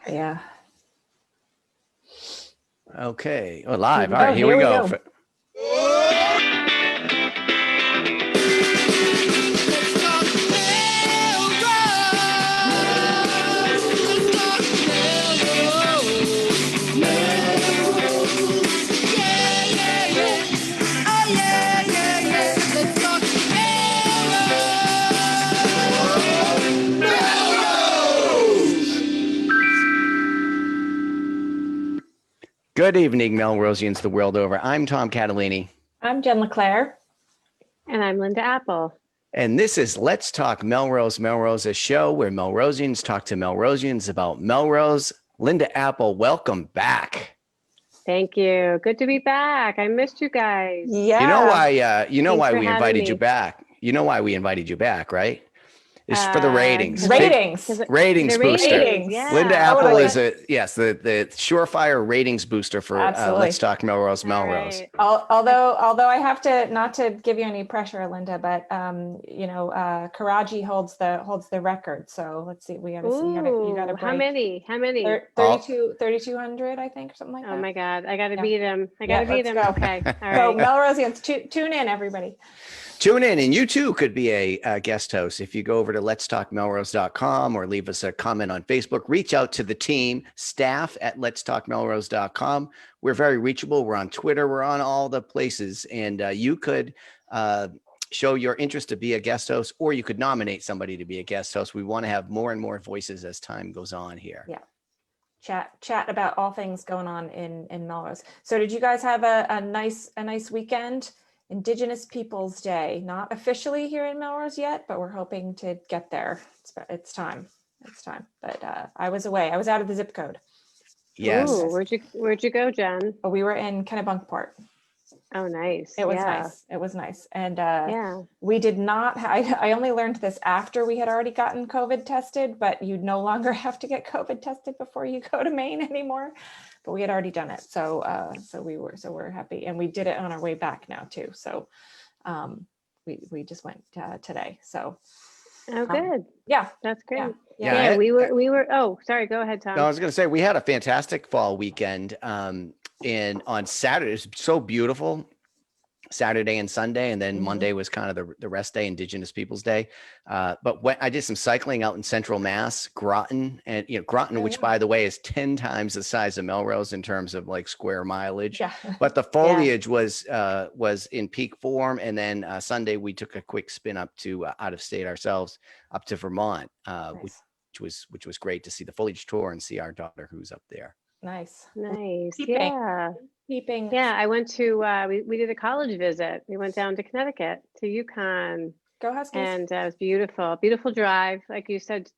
Yeah. Okay. Oh, live. All right, here we go. Good evening, Melrosians the world over. I'm Tom Catalini. I'm Jen LeClaire. And I'm Linda Apple. And this is Let's Talk Melrose. Melrose, a show where Melrosians talk to Melrosians about Melrose. Linda Apple, welcome back. Thank you. Good to be back. I missed you guys. Yeah. You know why we invited you back. You know why we invited you back, right? It's for the ratings. Ratings booster. Yeah. Linda Apple is the surefire ratings booster for Let's Talk Melrose. Right. Although I have to, not to give you any pressure, Linda, but Karaji holds the record. So let's see. You got to break. How many? 3,200, I think, or something like that. Oh my God. I got to beat him. Let's go. Okay. All right. So Melrosians, tune in, everybody. Tune in, and you too could be a guest host. If you go over to letstalkmelrose.com or leave us a comment on Facebook, reach out to the team, staff at letstalkmelrose.com. We're very reachable. We're on Twitter. We're on all the places. And you could show your interest to be a guest host, or you could nominate somebody to be a guest host. We want to have more and more voices as time goes on here. Yeah. Chat about all things going on in Melrose. So did you guys have a nice weekend? Indigenous Peoples Day, not officially here in Melrose yet, but we're hoping to get there. It's time. But I was away. I was out of the zip code. Yes. Ooh, where'd you go, Jen? We were in Kennebunkport. Oh, nice. It was nice. It was nice. And yeah, we did not. I only learned this after we had already gotten COVID tested, but you no longer have to get COVID tested before you go to Maine anymore. But we had already done it, so we're happy, and we did it on our way back now too. So we just went today. So good. Yeah, that's great. Yeah. We were. Oh, sorry. Go ahead, Tom. No, I was going to say we had a fantastic fall weekend. And on Saturday, it's so beautiful. Saturday and Sunday, and then Monday was kind of the rest day, Indigenous Peoples Day. But when I did some cycling out in Central Mass, Groton, and Groton, which by the way is 10 times the size of Melrose in terms of like square mileage. Yeah. But the foliage was in peak form, and then Sunday we took a quick spin up to out of state ourselves, up to Vermont, Nice. which was great to see the foliage tour and see our daughter who's up there. Nice. Keeping. Yeah, I went to we did a college visit. We went down to Connecticut, to UConn. Go Huskies. And it was beautiful drive, like you said,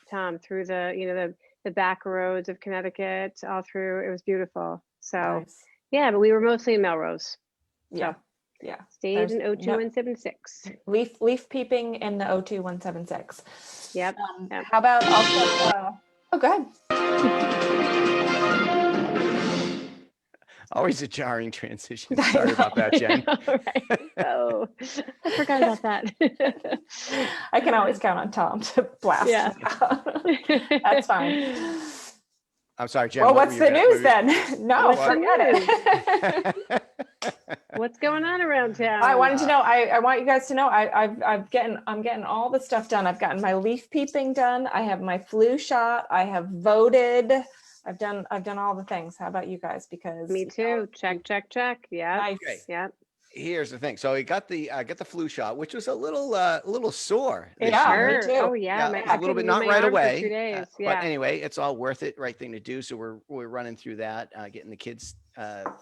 Tom, through the back roads of Connecticut, all through. It was beautiful. So nice. Yeah, but we were mostly in Melrose. Yeah. Stayed in 02176. Leaf peeping in the 02176. Yep. How about also? Go ahead. Always a jarring transition. Sorry about that, Jen. Right. Oh, I forgot about that. I can always count on Tom to blast me out. That's fine. I'm sorry, Jen. Well, what's the news then? No, forget it. What's going on around town? I wanted to know. I want you guys to know. I'm getting all the stuff done. I've gotten my leaf peeping done. I have my flu shot. I have voted. I've done all the things. How about you guys? Because me too. Check. Yeah. Nice. Okay. Yeah. Here's the thing. So I got the flu shot, which was a little sore. Yeah, me too. Oh yeah. A little bit, not right away. 2 days. But anyway, it's all worth it. Right thing to do. So we're running through that, getting the kids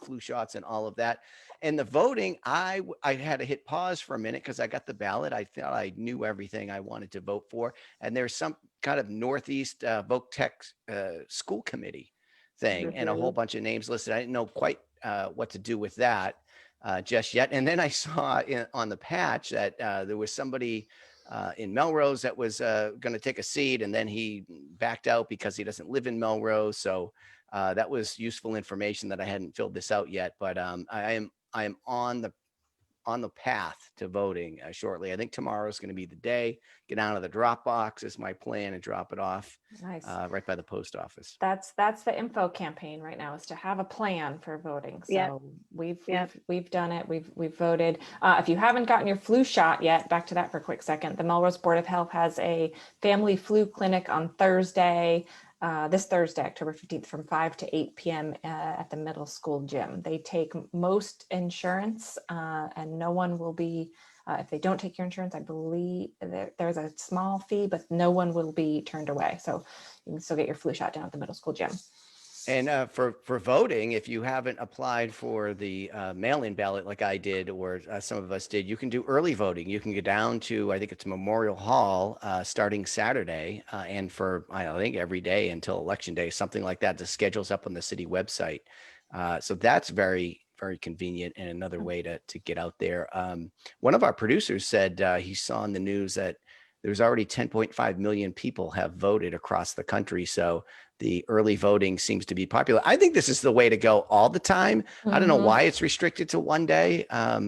flu shots and all of that. And the voting, I had to hit pause for a minute because I got the ballot. I thought I knew everything I wanted to vote for. And there's some kind of Northeast Voc Tech school committee thing and a whole bunch of names listed. I didn't know quite what to do with that just yet. And then I saw on the patch that there was somebody in Melrose that was going to take a seat, and then he backed out because he doesn't live in Melrose. So that was useful information that I hadn't filled this out yet. But I am on on the path to voting shortly. I think tomorrow is going to be the day. Get down to the drop box is my plan and drop it off Nice. right by the post office. That's the info campaign right now, is to have a plan for voting. So Yep. we've done it. We've voted. If you haven't gotten your flu shot yet, back to that for a quick second. The Melrose Board of Health has a family flu clinic on Thursday, this Thursday, October 15th, from 5 to 8 p.m. At the middle school gym. They take most insurance, and no one will be. If they don't take your insurance, I believe there's a small fee, but no one will be turned away. So you can still get your flu shot down at the middle school gym. And for voting, if you haven't applied for the mail-in ballot like I did, or some of us did, you can do early voting. You can go down to, I think it's Memorial Hall, starting Saturday, and for I think every day until Election Day, something like that. The schedule's up on the city website, so that's very convenient and another way to get out there. One of our producers said he saw in the news that there's already 10.5 million people have voted across the country. So the early voting seems to be popular. I think this is the way to go all the time. I don't know why it's restricted to one day. I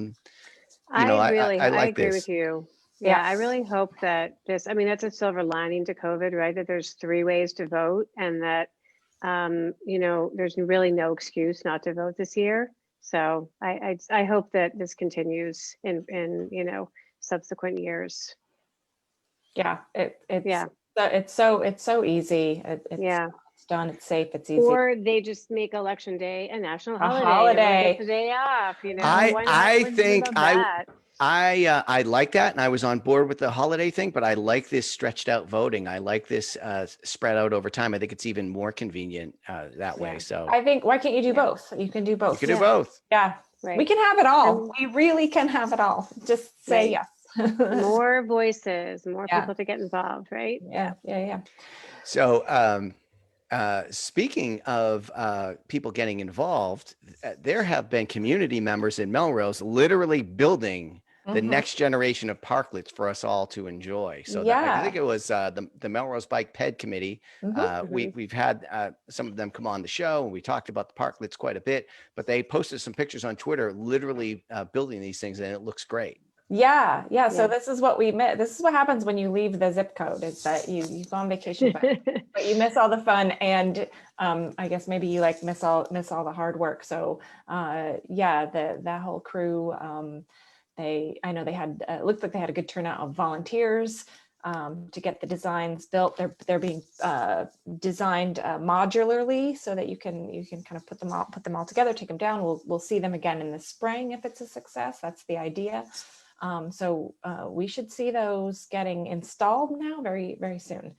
like agree this. with you. Yeah. Yeah, I really hope that this, I mean, that's a silver lining to COVID, right? That there's 3 ways to vote, and that, there's really no excuse not to vote this year. So I hope that this continues in subsequent years. Yeah, Yeah. it's so easy. Yeah. It's done. It's safe. It's easy. Or they just make Election Day a national holiday. holiday. Everyone gets the day off. I think that. I like that, and I was on board with the holiday thing, but I like this stretched out voting. I like this spread out over time. I think it's even more convenient that way. Yeah. So I think, why can't you do both? You can do you both. can do both. Yeah, Right. we can have it all. We really can have it all. Just say Right. yes. More voices, more Yeah. people to get involved, right? Yeah. So speaking of people getting involved, there have been community members in Melrose literally building the next generation of parklets for us all to enjoy. So I think it was the Melrose Bike Ped Committee. We've had some of them come on the show, and we talked about the parklets quite a bit, but they posted some pictures on Twitter literally building these things, and it looks great. Yeah. So this is what we miss. This is what happens when you leave the zip code, is that you go on vacation, but you miss all the fun, and I guess maybe you miss all the hard work. So that whole crew, I know they had looked like they had a good turnout of volunteers to get the designs built. They're being designed modularly, so that you can kind of put them all together, take them down. We'll see them again in the spring if it's a success. That's the idea. So we should see those getting installed now very, very soon.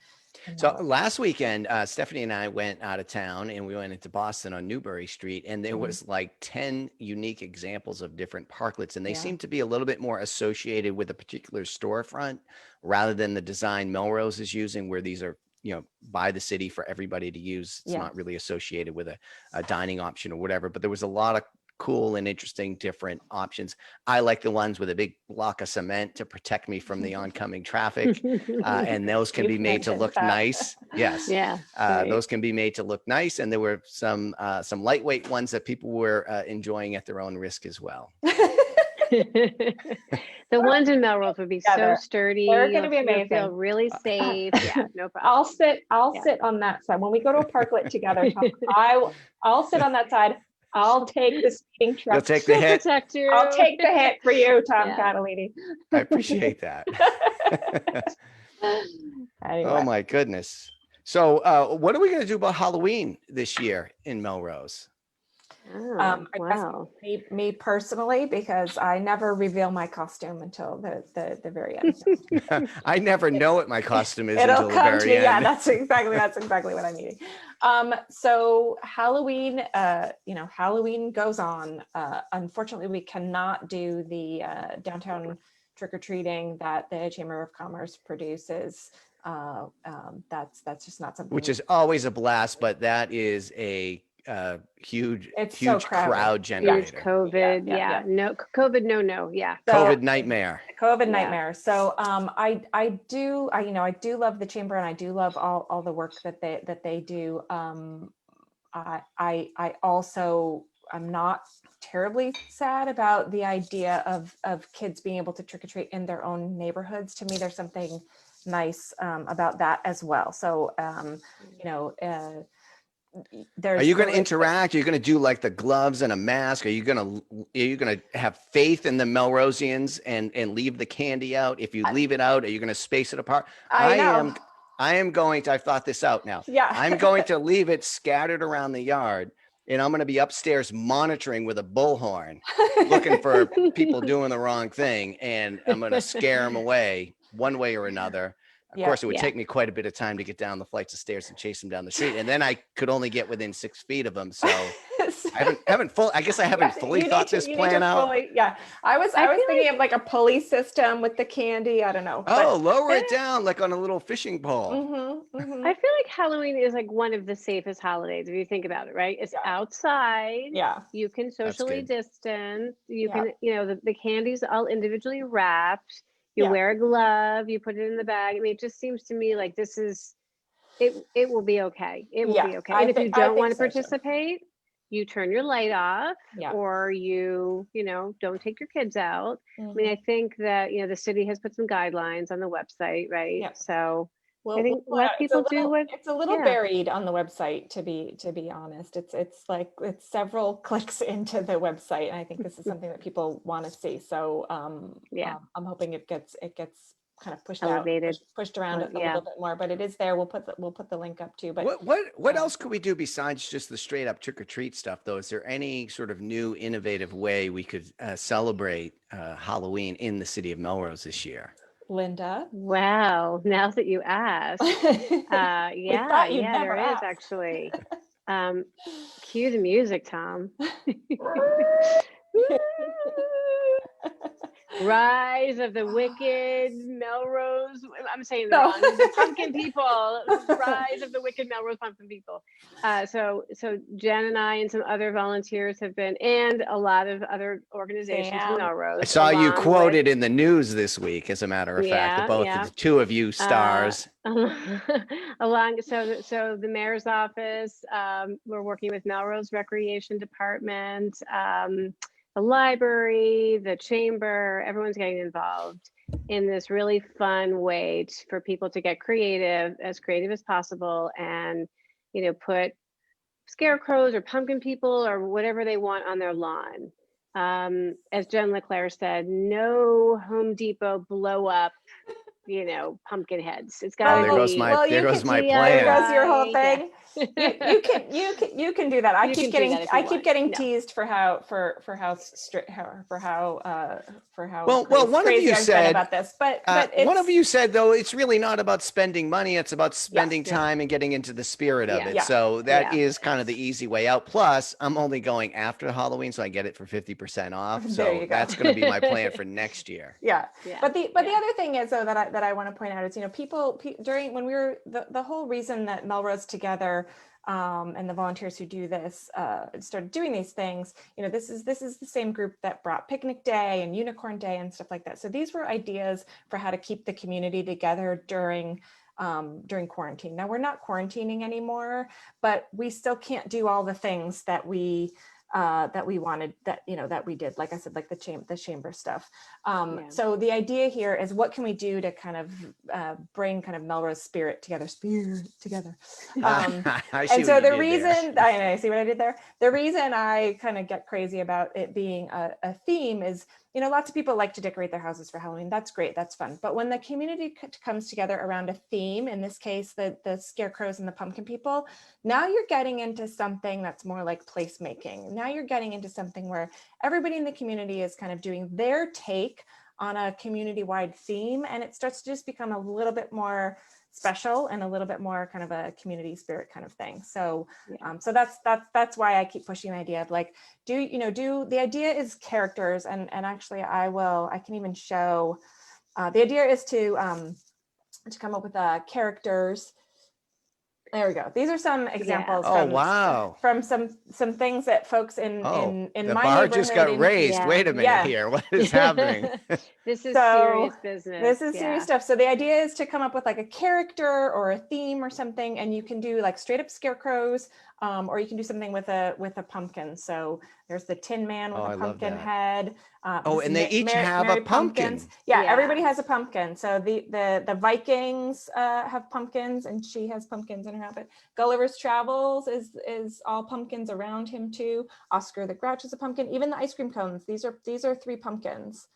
So last weekend, Stephanie and I went out of town, and we went into Boston on Newbury Street, and there was like 10 unique examples of different parklets, and they seem to be a little bit more associated with a particular storefront rather than the design Melrose is using, where these are by the city for everybody to use. It's not really associated with a dining option or whatever, but there was a lot of cool and interesting different options. I like the ones with a big block of cement to protect me from the oncoming traffic, and those can be made to look nice. Yes. Yeah. Those can be made to look nice, and there were some lightweight ones that people were enjoying at their own risk as well. The ones in Melrose would be so sturdy. They're going to be amazing. Feel really safe. Yeah, no problem. I'll sit on that side when we go to a parklet together. I'll sit on that side. I'll take the speeding truck. You'll take the hit. Protect you. I'll take the hit for you, Tom Catalini. I appreciate that. Anyway. Oh my goodness. So what are we going to do about Halloween this year in Melrose? Wow. Me personally, because I never reveal my costume until the very end. I never know what my costume is It'll until the come very to me. end. Yeah, that's exactly what I'm eating. So Halloween, Halloween goes on. Unfortunately, we cannot do the downtown trick-or-treating that the Chamber of Commerce produces. That's just not something. Which is always a blast, but that is a huge crowd generator. Huge COVID, no COVID, no, yeah. COVID nightmare. So I do love the chamber, and I do love all the work that they do. I also I'm not terribly sad about the idea of kids being able to trick or treat in their own neighborhoods. To me, there's something nice about that as well. So, you know, there's. Are you going to interact? Are you going to do like the gloves and a mask? Are you going to have faith in the Melrosians and leave the candy out? If you leave it out, are you going to space it apart? I know. I am going to, I've thought this out now. Yeah. I'm going to leave it scattered around the yard, and I'm going to be upstairs monitoring with a bullhorn, looking for people doing the wrong thing. And I'm going to scare them away one way or another. Of course, it would take me quite a bit of time to get down the flights of stairs and chase them down the street. And then I could only get within 6 feet of them. So I haven't fully thought this plan out. I was thinking of like a pulley system with the candy. I don't know. Oh, lower it down like on a little fishing pole. I feel like Halloween is like one of the safest holidays if you think about it, right? It's outside. Yeah. You can socially distance. You can, you know, the candy's all individually wrapped. You wear a glove, you put it in the bag. I mean, it just seems to me like this is, it will be okay. It will be okay. And if you don't want to participate, you turn your light off or you know, don't take your kids out. I mean, I think that, you know, the city has put some guidelines on the website, right? Yeah. So well, I think let people do what it's a little buried on the website, to be honest. It's like it's several clicks into the website, and I think this is something that people want to see. So I'm hoping it gets kind of pushed elevated, pushed around a little bit more, but it is there. We'll put the link up too. But what else could we do besides just the straight up trick or treat stuff though? Is there any sort of new innovative way we could celebrate Halloween in the city of Melrose this year? Linda. Wow, now that you ask, there is actually. Cue the music, Tom. Rise of the wicked Melrose. I'm saying the wrong. The pumpkin people. Rise of the wicked Melrose pumpkin people. So Jen and I and some other volunteers have been, and a lot of other organizations in Melrose. I saw you quoted in the news this week, as a matter of fact, both of the two of you stars. Along, so the mayor's office. We're working with Melrose Recreation Department. The library, the chamber, everyone's getting involved in this really fun way for people to get creative as possible, and, you know, put scarecrows or pumpkin people or whatever they want on their lawn. As Jen LeClaire said, no Home Depot blow up, you know, pumpkin heads. It's got to be. There goes my plan. There goes your whole thing. You can do that. I keep getting teased for how one of you said about this, but one of you said though it's really not about spending money, it's about spending time and getting into the spirit of it. So that is kind of the easy way out. Plus, I'm only going after Halloween, so I get it for 50% off. So that's going to be my plan for next year. But the other thing is though that I want to point out is, you know, people during when we were the whole reason that Melrose Together and the volunteers who do this started doing these things, you know, this is the same group that brought Picnic Day and Unicorn Day and stuff like that. So these were ideas for how to keep the community together during quarantine. Now we're not quarantining anymore, but we still can't do all the things that we wanted, that, you know, that we did, like I said, like the chamber stuff. So the idea here is, what can we do to kind of bring kind of Melrose spirit together. And so the reason I see what I did there. The reason I kind of get crazy about it being a theme is, you know, lots of people like to decorate their houses for Halloween. That's great. That's fun. But when the community comes together around a theme, in this case, the scarecrows and the pumpkin people, now you're getting into something that's more like placemaking. Now you're getting into something where everybody in the community is kind of doing their take on a community-wide theme, and it starts to just become a little bit more special and a little bit more kind of a community spirit kind of thing. So so that's why I keep pushing the idea of like, the idea is characters, and actually I can even show the idea is to come up with characters. There we go. These are some examples from some things that folks in my bar just got raised. Wait a minute here. What is happening? This is So, serious business. This is yeah. serious stuff. So the idea is to come up with like a character or a theme or something, and you can do like straight up scarecrows, or you can do something with a pumpkin. So there's the Tin Man with Oh, I a love pumpkin that. head. Oh, this and they each have a Mary pumpkin. Pumpkins. Yeah, Yeah. everybody has a pumpkin. So the Vikings have pumpkins, and she has pumpkins in her outfit. Gulliver's Travels is all pumpkins around him too. Oscar the Grouch is a pumpkin. Even the ice cream cones. These are 3 pumpkins.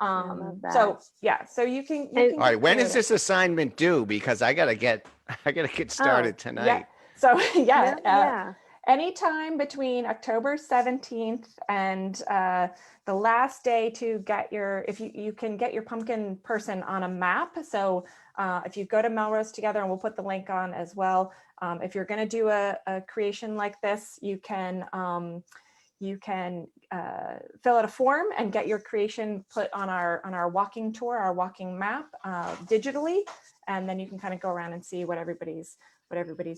love So that. yeah, so you can And- All right, when is creative. this assignment due? Because I gotta get started tonight. Yeah. So yeah, No, yeah. anytime between October 17th and the last day to get your, if you can get your pumpkin person on a map. So if you go to Melrose Together, and we'll put the link on as well. If you're going to do a creation like this, you can fill out a form and get your creation put on our walking tour, our walking map digitally, and then you can kind of go around and see what everybody's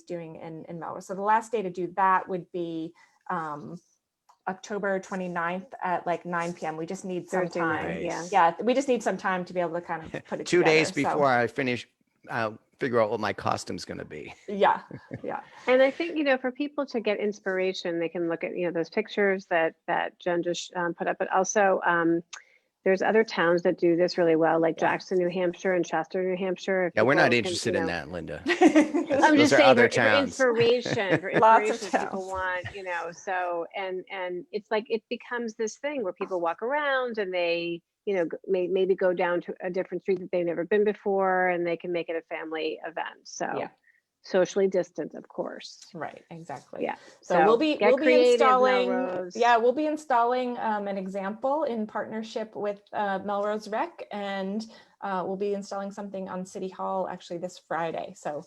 doing in Melrose. So the last day to do that would be October 29th at like 9 p.m. We just need some Thursday time. night, yeah. Nice. Yeah, we just need some time to be able to kind of put it 2 together. days So, before I finish, figure out what my costume's gonna be. yeah. And I think, for people to get inspiration, they can look at, those pictures that Jen just put up, but also there's other towns that do this really well, like Yeah. Jackson, New Hampshire and Chester, New Hampshire. If Yeah, we're people not can, interested in that, Linda. I'm Those just are saying other for towns. inspiration, for Lots of inspiration, if people towns. want, so, and it's like, it becomes this thing where people walk around and they, maybe go down to a different street that they've never been before, and they can make it a family event. So Yeah. socially distant, of course. Right, exactly. Yeah. So we'll be get creative, installing. Melrose. Yeah, we'll be installing an example in partnership with Melrose Rec, and we'll be installing something on City Hall actually this Friday. So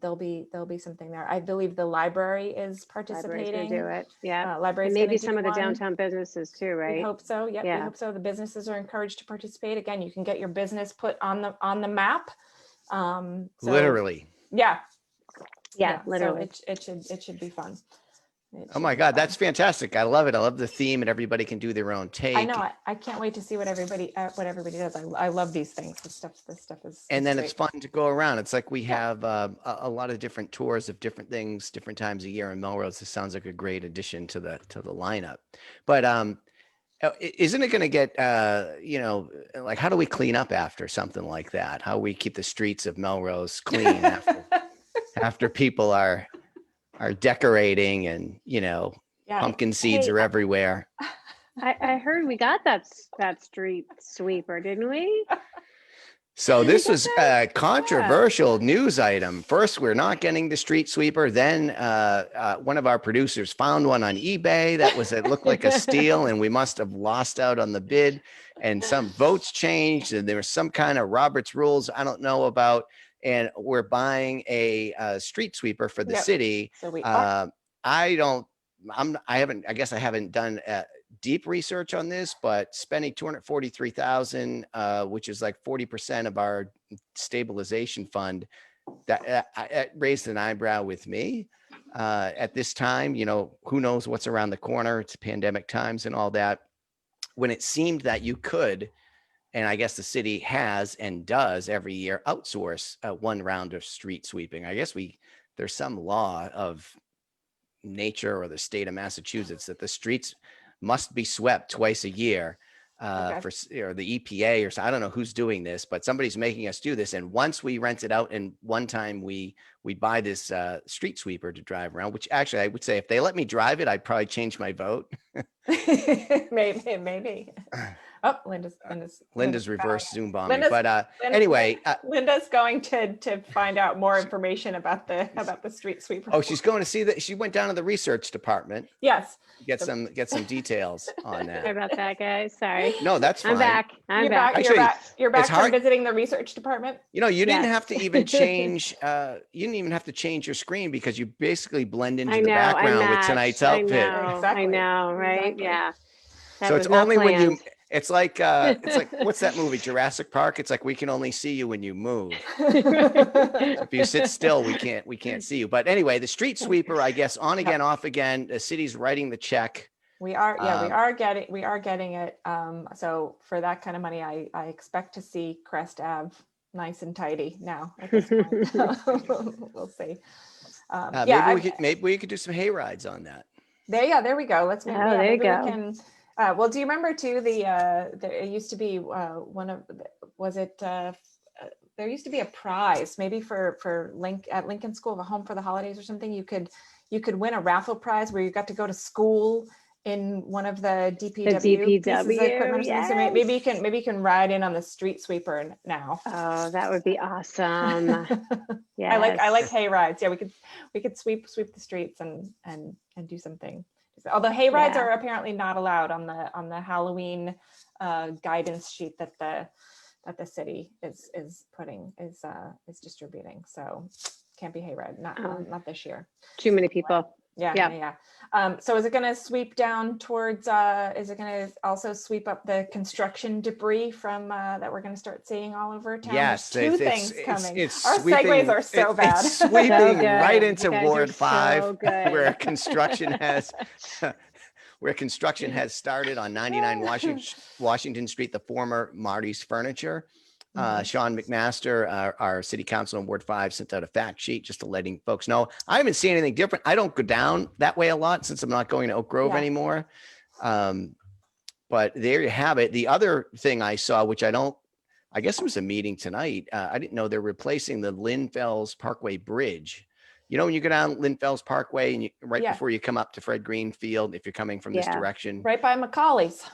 there'll be something there. I believe the library is Library's participating. gonna do it. Yeah. Library's And maybe gonna do some of the one. downtown businesses too, right? We hope so. Yep, we Yeah. hope so. The businesses are encouraged to participate. Again, you can get your business put on the map. So, Literally. Yeah. Yeah, So literally. it should be fun. Oh my God, that's fantastic. I love it. I love the theme, and everybody can do their own take. I know. I can't wait to see what everybody does. I love these things. This stuff is. And then great. it's fun to go around. It's like we have a lot of different tours of different things, different times a year in Melrose. This sounds like a great addition to the lineup. But isn't it going to get like, how do we clean up after something like that? How we keep the streets of Melrose clean after people are decorating, and Yeah. pumpkin seeds Hey, are everywhere. I heard we got that street sweeper, didn't we? So this was a controversial news item. First, we're not getting the street sweeper. Then one of our producers found one on eBay it looked like a steal, and we must have lost out on the bid. And some votes changed, and there was some kind of Robert's rules I don't know about. And we're buying a street sweeper for the Yep. city. So we I haven't done deep research on this, but spending $243,000, which is like 40% of our stabilization fund, that it raised an eyebrow with me at this time. Who knows what's around the corner? It's pandemic times and all that. When it seemed that you could, and I guess the city has and does every year, outsource one round of street sweeping. I guess there's some law of nature or the state of Massachusetts that the streets must be swept twice a year or the EPA, or so. I don't know who's doing this, but somebody's making us do this. And once we rent it out, and one time we buy this street sweeper to drive around, which actually I would say if they let me drive it, I'd probably change my vote. maybe. Oh, Linda's reverse Zoom bombing. Linda's- But anyway, Linda's going to find out more information about the street sweeper. oh, she's going to see that. She went down to the research department, Yes. get some details on Sorry that. about that, guys. Sorry. No, that's fine. I'm back. I'm back. Actually, You're back it's from hard- visiting the research department. You didn't Yes. have to even change. You didn't even have to change your screen, because you basically blend into I the know. background with matched. tonight's I outfit. know. Exactly. I know. Right. Exactly. Yeah. That So was it's not only when you. planned. It's like what's that movie, Jurassic Park? It's like we can only see you when you move. If you sit still, we can't see you. But anyway, the street sweeper, I guess, on again, off again. The city's writing the check We are, yeah, Um, we are getting it. So for that kind of money, I expect to see Crest Ave nice and tidy now at this point. We'll see. Yeah, maybe we could do some hay rides on that. there we go. Let's maybe, Oh, yeah, there you maybe we go. can. Well, do you remember too it used to be one of was it there used to be a prize maybe for at Lincoln School of a Home for the Holidays or something. You could win a raffle prize where you got to go to school in one of the DPW pieces of equipment or something. So maybe you can ride in on the street sweeper now. Oh, that would be awesome. I like Yes. hay rides. Yeah, we could sweep the streets and do something. Although hay rides Yeah. are apparently not allowed on the Halloween guidance sheet that the city is distributing. So can't be hay ride, not this year. Too many people. Yeah. So is it going to sweep down towards? Is it going to also sweep up the construction debris from that we're going to start seeing all over town? Yes, There's two it's- things coming. it's Our sweeping- segues are so bad. It's sweeping So good. right You into guys are Ward 5, so good. where construction has started on 99 Washington Street, the former Marty's Furniture. Sean McMaster, our city council in Ward 5, sent out a fact sheet just to letting folks know. I haven't seen anything different. I don't go down that way a lot since I'm not going to Oak Grove Yeah. anymore. But there you have it. The other thing I saw, which I guess it was a meeting tonight. I didn't know they're replacing the Lynn Fells Parkway Bridge. You know, when you go down Lynn Fells Parkway and Yeah. before you come up to Fred Green Field, if you're coming from this Yeah. direction, Right by Macaulay's.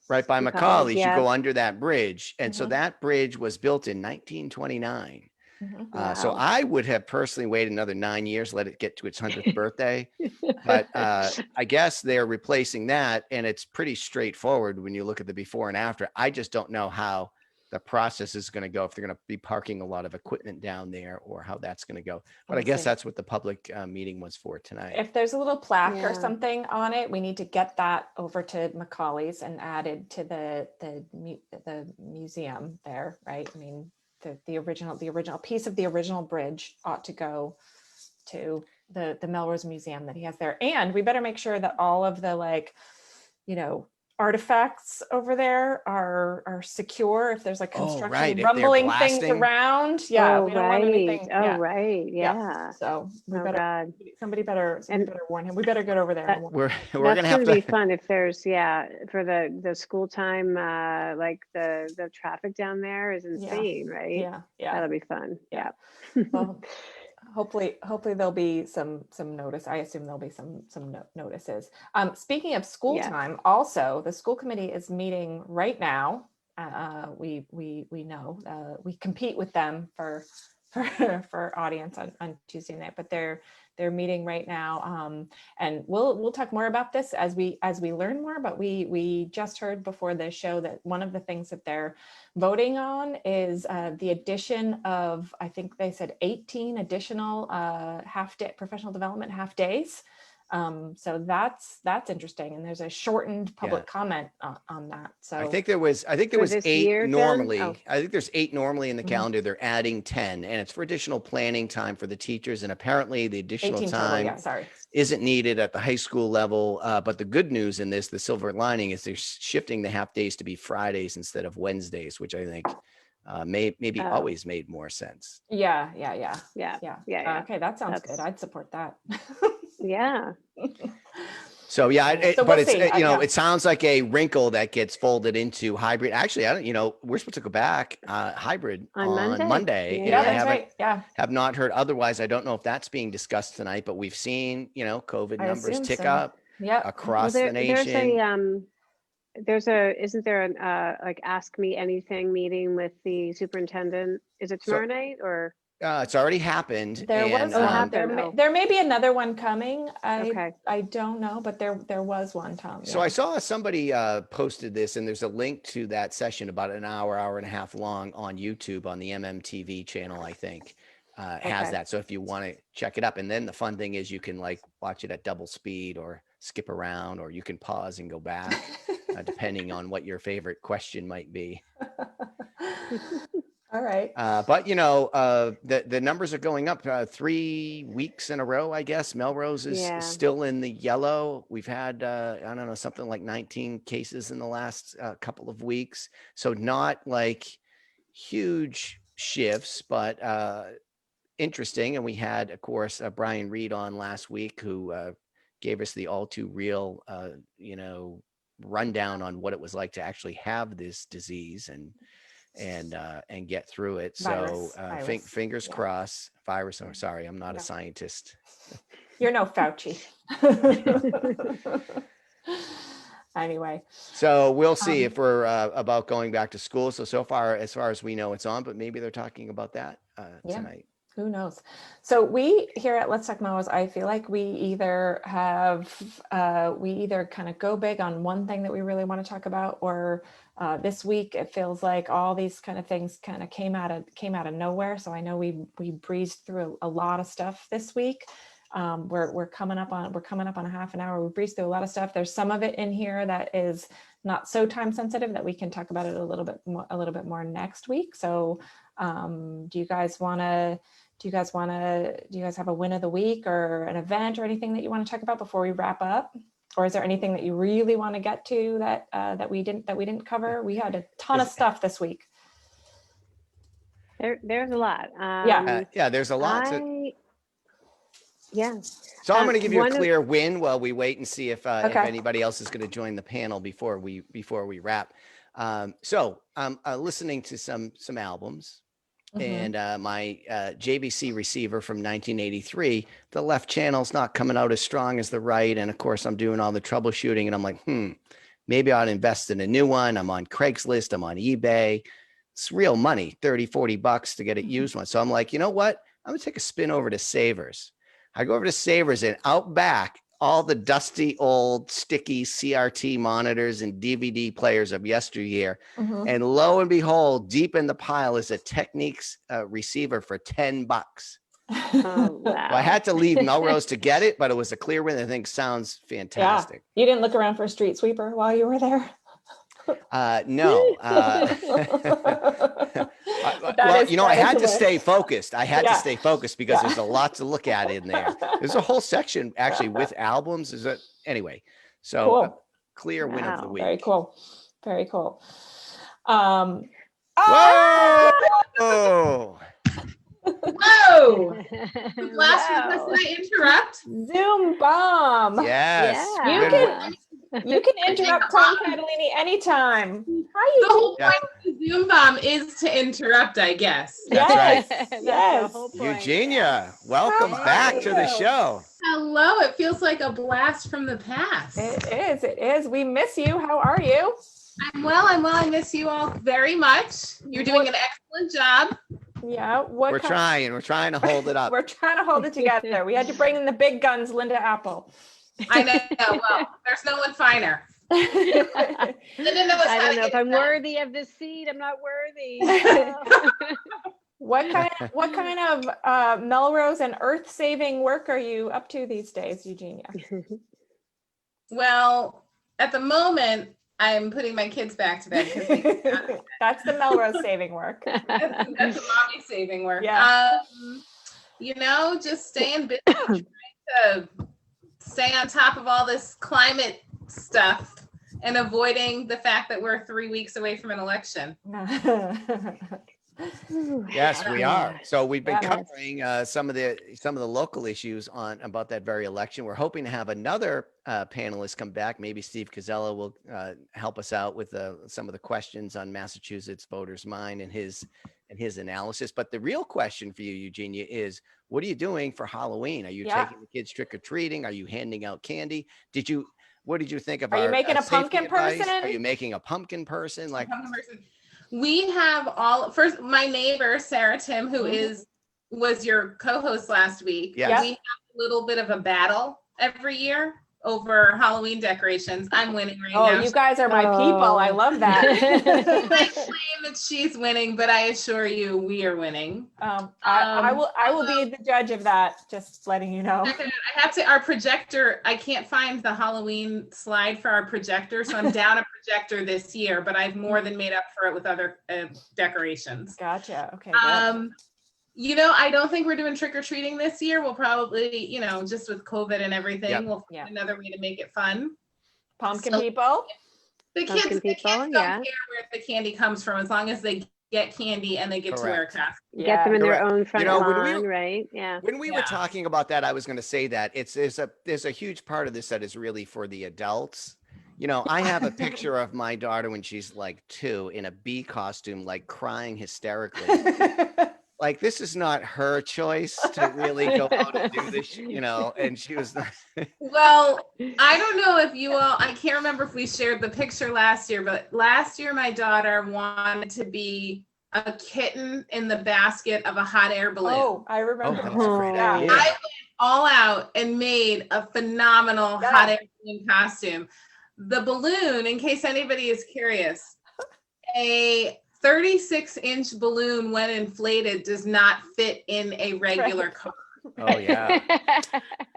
right by Macaulay's, Macaulay's, yeah. you go under that bridge. And so Mhm. that bridge was built in 1929. Mhm. So Wow. I would have personally waited another 9 years, let it get to its 100th birthday. But I guess they're replacing that. And it's pretty straightforward when you look at the before and after. I just don't know how the process is going to go, if they're going to be parking a lot of equipment down there or how that's going to go. But I We'll guess see. that's what the public meeting was for tonight. If there's a little plaque Yeah. or something on it, we need to get that over to Macaulay's and added to the museum there, right? I mean, the original piece of the original bridge ought to go to the Melrose Museum that he has there. And we better make sure that all of the artifacts over there are secure. If there's like Oh, construction right, if they're rumbling things blasting. around, yeah, Oh, we don't want right. anything. Oh, Yeah. right. Yeah. So we Oh, better God. somebody better And- warn him. We better get over there. That- and warn We're That's going to have gonna be to. fun if there's, for the school time, like the traffic down there is insane, right? Yeah, yeah. That'll be fun. Yeah. Well, hopefully there'll be some notice. I assume there'll be some notices. Speaking of school Yeah. time, also the school committee is meeting right now. We know we compete with them for audience on Tuesday night, but they're meeting right now, and we'll talk more about this as we learn more. But we just heard before the show that one of the things that they're voting on is the addition of, I think they said 18 additional half-day professional development half days. So that's interesting, and there's a shortened public comment on that. So I think there was For this 8 year, Jen? normally. Oh. I think there's 8 normally in the Mhm. calendar. They're adding 10, and it's for additional planning time for the teachers. And apparently the additional 18 total. time Yeah, sorry. isn't needed at the high school level. But the good news in this, the silver lining, is they're shifting the half days to be Fridays instead of Wednesdays, which I think maybe Oh. always made more sense. Yeah. Yeah. Yeah. Okay, that sounds good. That's- I'd support that. Yeah. So yeah, So but we'll it's see. Yeah. it sounds like a wrinkle that gets folded into hybrid. Actually, I don't. We're supposed to go back hybrid On Monday. and Yeah, I that's haven't right. Yeah. have not heard otherwise. I don't know if that's being discussed tonight, but we've seen COVID I numbers assume tick so. up Yeah. across Well, the nation. isn't there an like Ask Me Anything meeting with the superintendent? Is it tomorrow night or? It's already happened. There was and, Oh, one. happened. There may be another one coming. Okay. I don't know, but there was one, Tom. So yeah. I saw somebody posted this, and there's a link to that session about an hour and a half long on YouTube on the MMTV channel, I think. Has Okay. that. So if you want to check it up, and then the fun thing is you can like watch it at double speed or skip around, or you can pause and go back, depending on what your favorite question might be. All right. But the numbers are going up 3 weeks in a row, I guess. Melrose is Yeah. still in the yellow. We've had, I don't know, something like 19 cases in the last couple of weeks. So not like huge shifts, but interesting. And we had, of course, Brian Reed on last week, who gave us the all too real, rundown on what it was like to actually have this disease and get through it. So Virus. fingers Yeah. crossed. Virus. I'm sorry, I'm not No. a scientist. You're no Fauci. Anyway. So we'll see if we're about going back to school. So far, as far as we know, it's on, but maybe they're talking about that Yeah. tonight. Who knows? So we here at Let's Talk Melrose, I feel like we either kind of go big on one thing that we really want to talk about, or this week it feels like all these kind of things kind of came out of nowhere. So I know we breezed through a lot of stuff this week. We're coming up on a half an hour. We breezed through a lot of stuff. There's some of it in here that is not so time sensitive that we can talk about it a little bit more next week. So do you guys have a win of the week or an event or anything that you want to talk about before we wrap up? Or is there anything that you really want to get to that we didn't cover? We had a ton of stuff this week. There's a lot. Yeah, there's a lot. Yeah. So I'm going to give you a one of- clear win while we wait and see if Okay. anybody else is going to join the panel before we wrap. So I'm listening to some albums. Mhm. And my JVC receiver from 1983, the left channel's not coming out as strong as the right. And of course, I'm doing all the troubleshooting and I'm like, maybe I ought to invest in a new one. I'm on Craigslist, I'm on eBay. It's real money, $30-$40 to get it used one. So I'm like, you know what? I'm gonna take a spin over to Savers. I go over to Savers and out back, all the dusty old sticky CRT monitors and DVD players of yesteryear. Mhm. And lo and behold, deep in the pile is a Technics receiver for $10. Oh, wow. So I had to leave Melrose to get it, but it was a clear win. I think sounds fantastic. You didn't look around for a street sweeper while you were there? No. Well, I had to stay focused. I had to stay focused because there's a lot to look at in there. There's a whole section actually with albums. Anyway? So Cool. Clear win of the Wow. week. Very cool. Very cool. Whoa! Whoa! Last request, did I interrupt? Zoom bomb. Yes. You Yeah. You can interrupt Tom Catalini anytime. Hi, The whole Yeah. point of the Zoom bomb is to interrupt, I guess. That's Yes. right. That's Yes. the whole point. Eugenia, welcome How back are to the you? show. Hello, it feels like a blast from the past. It is. We miss you. How are you? I'm well. I miss you all very much. You're doing an excellent job. Yeah. We're trying to hold it up. We're trying to hold it together. We had to bring in the big guns, Linda Apple. I know. Well, there's no one finer. I Linda knows how don't to know get if I'm it done. worthy of this seat. I'm not worthy. What kind of Melrose and earth-saving work are you up to these days, Eugenia? Well, at the moment, I'm putting my kids back to bed because That's the Melrose saving work. that's the mommy saving work. Yeah. Just staying busy, trying to stay on top of all this climate stuff and avoiding the fact that we're 3 weeks away from an election. Yes, we are. So we've been Yeah. covering some of the local issues about that very election. We're hoping to have another panelist come back. Maybe Steve Cozzella will help us out with some of the questions on Massachusetts voters' mind and his analysis. But the real question for you, Eugenia, is what are you doing for Halloween? Are you taking the kids trick or treating? Are you handing out candy? What did you think of Are you our making a safety pumpkin advice? person? Are you making a pumpkin person? Like, We have my neighbor, Sarah Tim, who was your co-host last week. Yes. We have a little bit of a battle every year over Halloween decorations. I'm winning right Oh, now. you guys are my people. I Oh. love She that. might claim that she's winning, but I assure you, we are winning. I will be the judge of that. Just letting you know. Check it out. I have to, our projector, I can't find the Halloween slide for our projector, so I'm down a projector this year, but I've more than made up for it with other decorations. Gotcha. Okay. Good. You know, I don't think we're doing trick or treating this year. We'll probably, you know, just with COVID and everything, Yep. we'll Yeah. find another way to make it fun. Pumpkin so- people. The Pumpkin kids people, don't yeah. care where the candy comes from as long as they get candy and they get to wear a Correct. costume. Get them in their Correct. own front know, when lawn, we- right? Yeah. When we were Yeah. talking about that, I was going to say that there's a huge part of this that is really for the adults. You know, I have a picture of my daughter when she's like 2 in a bee costume, like crying hysterically. Like, this is not her choice to really go out and do this, you know, and she was not. Well, I don't know if you all, I can't remember if we shared the picture last year, but last year my daughter wanted to be a kitten in the basket of a hot air balloon. Oh, I remember. that's a great Yeah. idea. I went all out and made a phenomenal Yeah. hot air balloon costume. The balloon, in case anybody is curious, a 36-inch balloon when inflated does not fit in a regular car. Oh, yeah.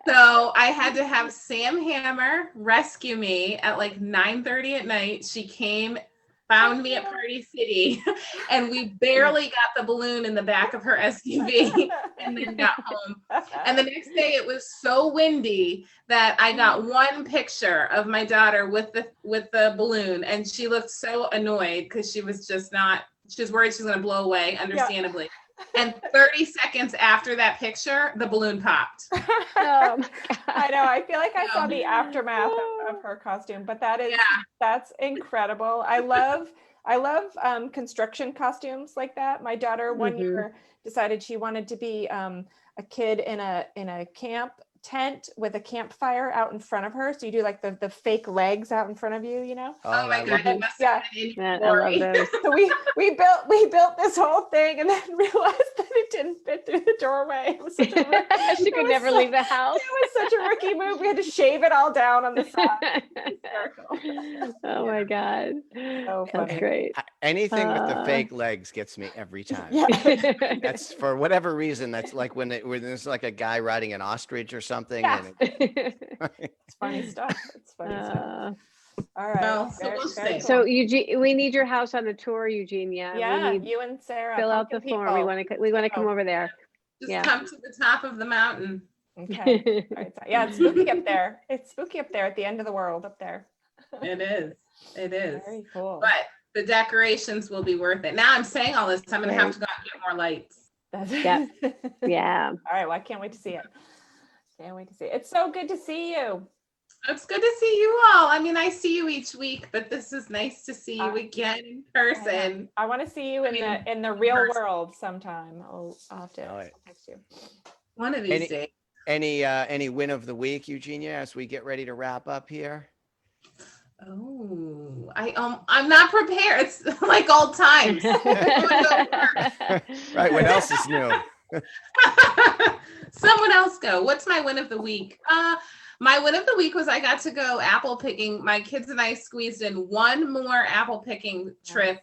So I had to have Sam Hammer rescue me at like 9:30 at night. She came, found me at Party City, and we barely got the balloon in the back of her SUV and then got home. And the next day it was so windy that I got one picture of my daughter with the balloon, and she looked so annoyed because she was just not, she was worried she was gonna blow away, understandably. And 30 seconds after that picture, the balloon popped. Oh my I know. I feel like I saw Yeah. the aftermath of her costume, but Yeah. that's incredible. I love construction costumes like that. My daughter one Mhm. year decided she wanted to be a kid in a camp tent with a campfire out in front of her. So you do like the fake legs out in front of you, you know? Oh my I God, love you it. must Yeah. have been in God, your I love glory. those. So we built this whole thing and then realized that it didn't fit through the doorway. It was such a She could was never so- leave the house. it was such a rookie move. We had to shave it all down on the side. Hysterical. Oh my God. So That's funny. great. Anything with the Uh, fake legs gets me every time. Yeah. That's for whatever reason. That's like when there's like a guy riding an ostrich or something. Yeah. And It's funny stuff. It's funny stuff. Uh, All right. Well, so Very- we'll very see. so cool. Eugene, we need your house on the tour, Eugenia. Yeah, We need you and Sarah. fill out the pumpkin form. We people. want to come over there. Just Yeah. come to the top of the mountain. Okay. All right. So, yeah, it's spooky up there. It's spooky up there at the end of the world up there. It is. It is. Very cool. But the decorations will be worth it. Now I'm saying all this, I'm gonna have to go out and get more lights. That's Yeah. Yeah. All right. Well, I can't wait to see it. Can't wait to see it. It's so good to see you. It's good to see you all. I mean, I see you each week, but this is nice to see you again in person. I want to see you in mean, the real person. world sometime. I'll have to All right. text you. One of these days. any win of the week, Eugenia, as we get ready to wrap up here? Oh, I'm not prepared. It's like old times. Right. What else is new? Someone else go. What's my win of the week? My win of the week was I got to go apple picking. My kids and I squeezed in one more apple picking trip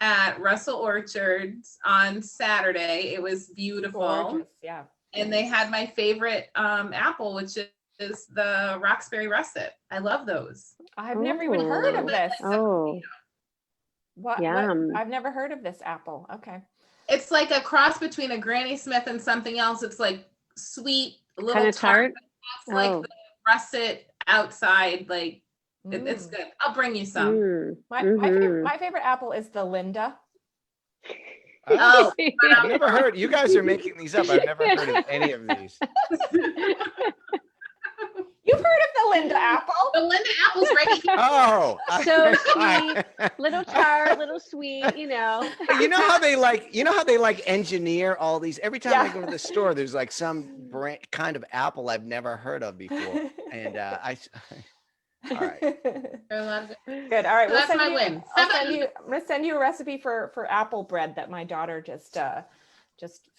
at Russell Orchards on Saturday. It was beautiful. Gorgeous. Yeah. And they had my favorite apple, which is the Roxbury Russet. I love those. I've never even heard of Ooh. this. Oh, What? Yum. I've never heard of this apple. Okay. It's like a cross between a Granny Smith and something else. It's like sweet, a little kind of tart. It's like Oh. the russet outside. Like it's Mm. good. I'll bring you some. Mm. My favorite apple is the Linda. Oh, I've never heard. You guys are making these up. I've never heard of any of these. You've heard of the Linda apple? the Linda apple's right here. Oh, So sweet, little tart, little sweet, you know. You know how they like engineer all these. Every time I go to the store, there's like some brand kind of apple I've never heard of before. And all right. There are a lot of good- Good. All right. So that's my win. I'm gonna send you a recipe for apple bread that my daughter just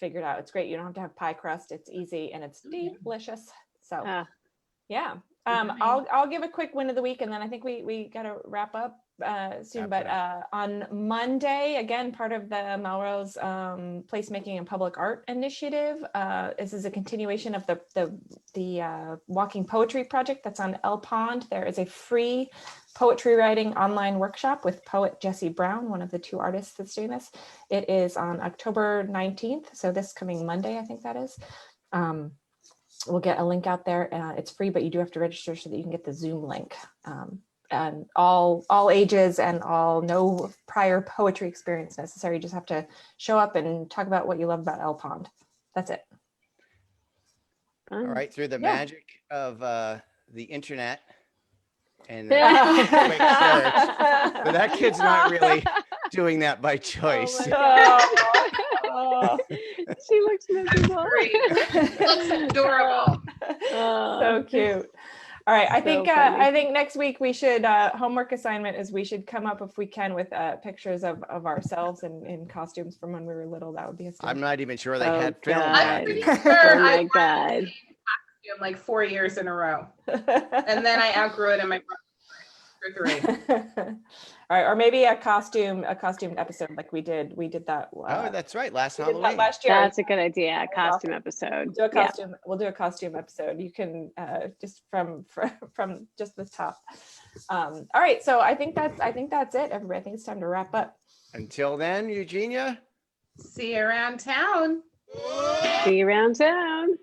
figured out. It's great. You don't have to have pie crust. It's easy and it's delicious. So Ah. yeah. I'll give a quick win of the week, and then I think we gotta wrap up soon. Wrap But it on Monday, again, part of the Melrose Placemaking and Public Art Initiative. This is a continuation of the Walking Poetry Project that's on El Pond. There is a free poetry writing online workshop with poet Jesse Brown, one of the two artists that's doing this. It is on October 19th, so this coming Monday, I think that is. We'll get a link out there. It's free, but you do have to register so that you can get the Zoom link. And all ages and no prior poetry experience necessary. You just have to show up and talk about what you love about El Pond. That's it. All right, through the Yeah. magic of the internet and Yeah. quick search. But that kid's not really doing that by choice. Oh, She looks miserable. Great. Looks adorable. so cute. All right, I So think funny. I think next week we should homework assignment is we should come up if we can with pictures of ourselves in costumes from when we were little. That would be a I'm not even sure they Oh, had film God. back I'm in pretty the- sure Oh I my God. costume like 4 years in a row, and then I outgrew it in my for 3. All right, or maybe a costume episode like we did that. Oh, that's right. Last we did that Halloween. last year. That's a good idea. A That was costume awesome. episode. Do a Yeah. costume. We'll do a costume episode. You can just from just the top. All right, so I think that's it, everybody. I think it's time to wrap up. Until then, Eugenia. See you around town. See you around town.